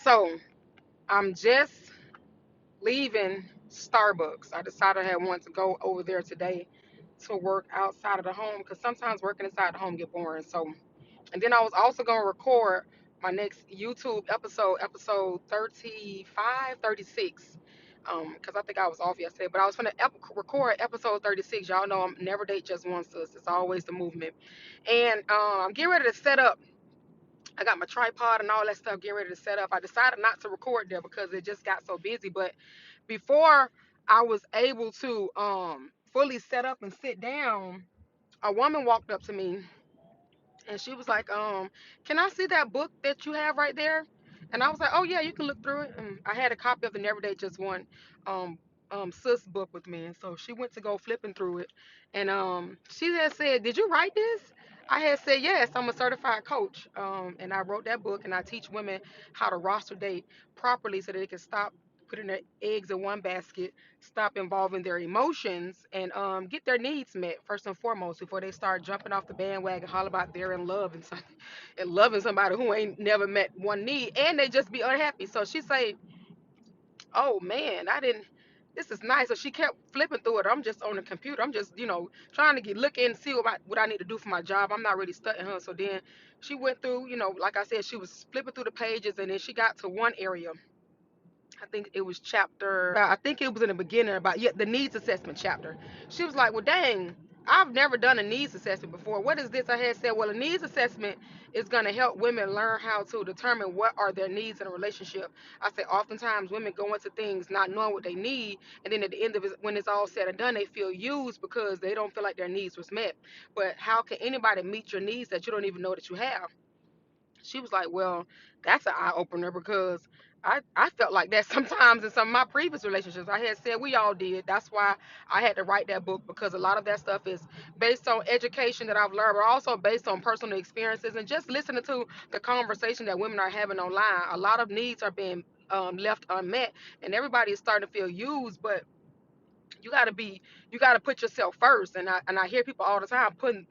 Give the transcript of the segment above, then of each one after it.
So I'm just leaving Starbucks. I decided I wanted to go over there today to work outside of the home because sometimes working inside the home get boring. So, and then I was also going to record my next YouTube episode 35, 36. Because I think I was off yesterday, but I was going to record episode 36. Y'all know I'm never date just once, sis. It's always the movement. And I'm getting ready to set up. I got my tripod and all that stuff getting ready to set up. I decided not to record there because it just got so busy. But before I was able to fully set up and sit down, a woman walked up to me and she was like, can I see that book that you have right there? And I was like, oh yeah, you can look through it. And I had a copy of the Never Date Just One um sis book with me. And so she went to go flipping through it. And she had said, did you write this? I had said, yes, I'm a certified coach. And I wrote that book and I teach women how to roster date properly so that they can stop putting their eggs in one basket, stop involving their emotions, and get their needs met first and foremost before they start jumping off the bandwagon, holler about they're in love and something, and loving somebody who ain't never met one need, and they just be unhappy. So she say, "Oh man, I didn't." This is nice. So she kept flipping through it. I'm just on the computer. I'm just, trying to get looking and see what I need to do for my job. I'm not really studying her. So then she went through, like I said, she was flipping through the pages, and then she got to one area. I think it was I think it was in the beginning about, yeah, the needs assessment chapter. She was like, well, dang, I've never done a needs assessment before. What is this? I had said, well, a needs assessment is going to help women learn how to determine what are their needs in a relationship. I said, oftentimes women go into things not knowing what they need. And then at the end of it, when it's all said and done, they feel used because they don't feel like their needs was met. But how can anybody meet your needs that you don't even know that you have? She was like, well, that's an eye opener because I felt like that sometimes in some of my previous relationships. I had said we all did. That's why I had to write that book, because a lot of that stuff is based on education that I've learned, but also based on personal experiences and just listening to the conversation that women are having online. A lot of needs are being left unmet, and everybody is starting to feel used, but you got to be you got to put yourself first. And I hear people all the time putting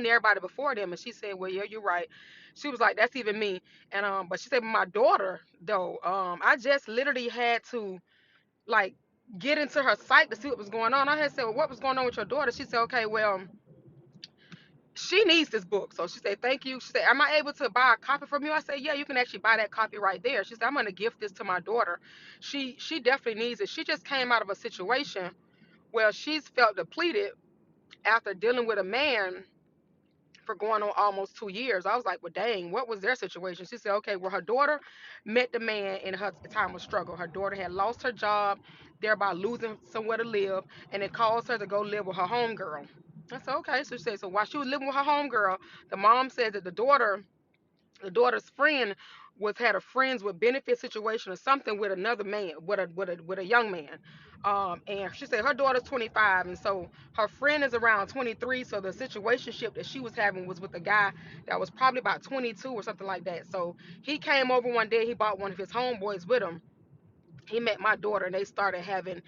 everybody before them. And she said, well, yeah, you're right. She was like, that's even me. And but she said, my daughter though, I just literally had to, like, get into her site to see what was going on. I had said, well, what was going on with your daughter? She said, okay, well, she needs this book. So she said, thank you. She said, am I able to buy a copy from you? I said, yeah, you can actually buy that copy right there. She said, I'm going to gift this to my daughter. She definitely needs it. She just came out of a situation where she's felt depleted after dealing with a man for going on almost 2 years. I was like, well, dang, what was their situation? She said, okay, well, her daughter met the man in her time of struggle. Her daughter had lost her job, thereby losing somewhere to live, and it caused her to go live with her homegirl. I said, okay. So she said, so while she was living with her homegirl, the mom said that the daughter's friend was had a friends with benefit situation or something with another man, with a young man. And she said her daughter's 25, and so her friend is around 23. So the situationship that she was having was with a guy that was probably about 22 or something like that. So he came over one day. He brought one of his homeboys with him. He met my daughter and they started having,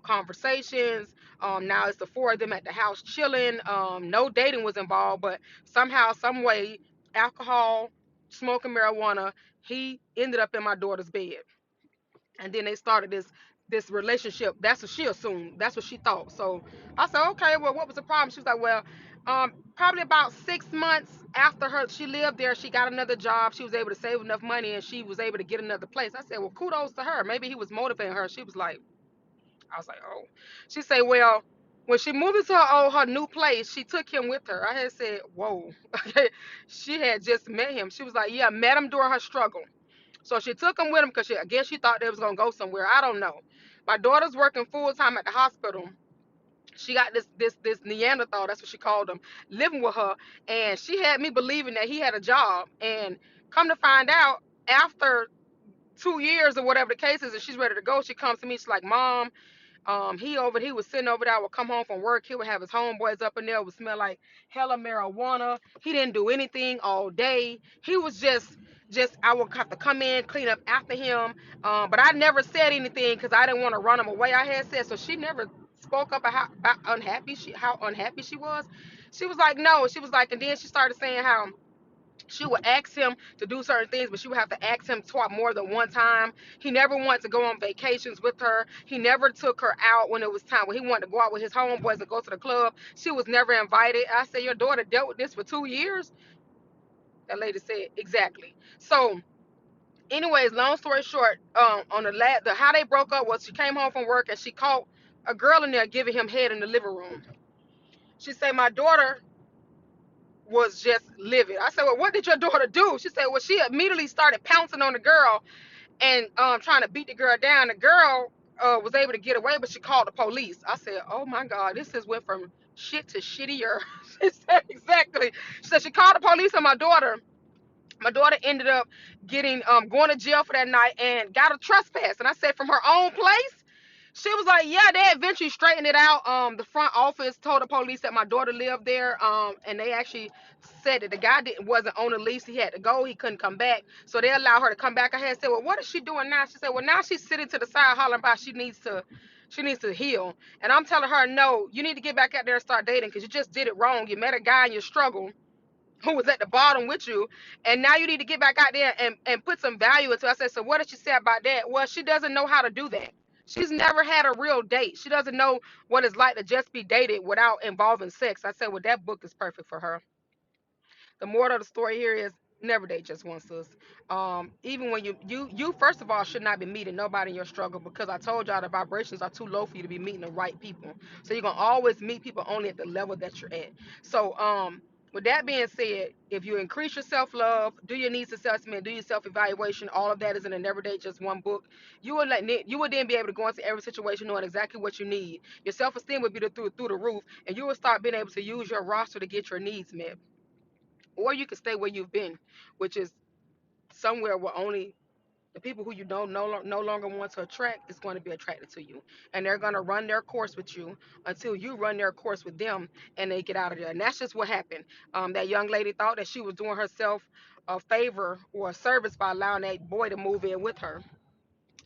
conversations. Now it's the four of them at the house chilling. No dating was involved, but somehow, some way, alcohol, smoking marijuana, he ended up in my daughter's bed. And then they started this relationship. That's what she assumed. That's what she thought. So I said, okay, well, what was the problem? She was like, well, probably about 6 months after she lived there, she got another job. She was able to save enough money and she was able to get another place. I said, well, kudos to her. Maybe he was motivating her. She was like, I was like, oh. She said, well, when she moved into her new place, she took him with her. I had said, whoa. She had just met him. She was like, yeah, met him during her struggle. So she took him with him because I guess she thought they was gonna go somewhere. I don't know. My daughter's working full time at the hospital. She got this Neanderthal, that's what she called him, living with her, and she had me believing that he had a job. And come to find out, after 2 years or whatever the case is, and she's ready to go, she comes to me. She's like, Mom, he was sitting over there. I would come home from work. He would have his homeboys up in there. It would smell like hella marijuana. He didn't do anything all day. He was just I would have to come in, clean up after him. But I never said anything because I didn't want to run him away. I had said, so she never spoke up about how unhappy she was. She was like, no. She was like, and then she started saying how She would ask him to do certain things, but she would have to ask him twice more than one time. He never wanted to go on vacations with her. He never took her out when it was time. When he wanted to go out with his homeboys and go to the club, she was never invited. I said, your daughter dealt with this for 2 years? That lady said, exactly. So, anyways, long story short, on the how they broke up was she came home from work and she caught a girl in there giving him head in the living room. She said, my daughter was just livid. I said, well, what did your daughter do? She said, well, she immediately started pouncing on the girl and trying to beat the girl down. The girl was able to get away, but she called the police. I said, oh my God, this has went from shit to shittier. She said, exactly. She said she called the police on my daughter. My daughter ended up getting going to jail for that night and got a trespass. And I said, from her own place? She was like, yeah, they eventually straightened it out. The front office told the police that my daughter lived there. And they actually said that the guy wasn't on the lease. He had to go. He couldn't come back. So they allowed her to come back. I had said, well, what is she doing now? She said, well, now she's sitting to the side hollering about she needs to heal. And I'm telling her, no, you need to get back out there and start dating because you just did it wrong. You met a guy in your struggle who was at the bottom with you, and now you need to get back out there and put some value into it. I said, so what did she say about that? Well, she doesn't know how to do that. She's never had a real date. She doesn't know what it's like to just be dated without involving sex. I said, well, that book is perfect for her. The moral of the story here is never date just one, sis. Even when you first of all should not be meeting nobody in your struggle, because I told y'all the vibrations are too low for you to be meeting the right people. So you're gonna always meet people only at the level that you're at. So with that being said, if you increase your self-love, do your needs assessment, do your self-evaluation, all of that is in a never date just one book. You would then be able to go into every situation knowing exactly what you need. Your self-esteem would be through the roof, and you will start being able to use your roster to get your needs met. Or you can stay where you've been, which is somewhere where only the people who you don't no longer want to attract is going to be attracted to you, and they're going to run their course with you until you run their course with them and they get out of there. And that's just what happened. That young lady thought that she was doing herself a favor or a service by allowing that boy to move in with her.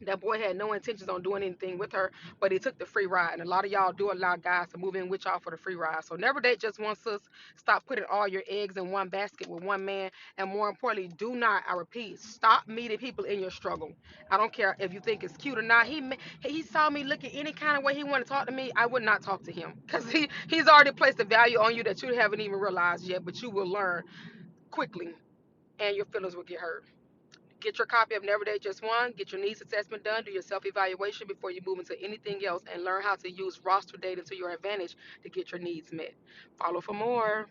That boy had no intentions on doing anything with her, but he took the free ride. And a lot of y'all do allow guys to move in with y'all for the free ride. So never date just one, sis. Stop putting all your eggs in one basket with one man. And more importantly, do not, I repeat, stop meeting people in your struggle. I don't care if you think it's cute or not. He saw me looking any kind of way he wanted to talk to me. I would not talk to him because he's already placed a value on you that you haven't even realized yet, but you will learn quickly and your feelings will get hurt. Get your copy of Never Date Just One. Get your needs assessment done. Do your self evaluation before you move into anything else, and learn how to use roster dating to your advantage to get your needs met. Follow for more.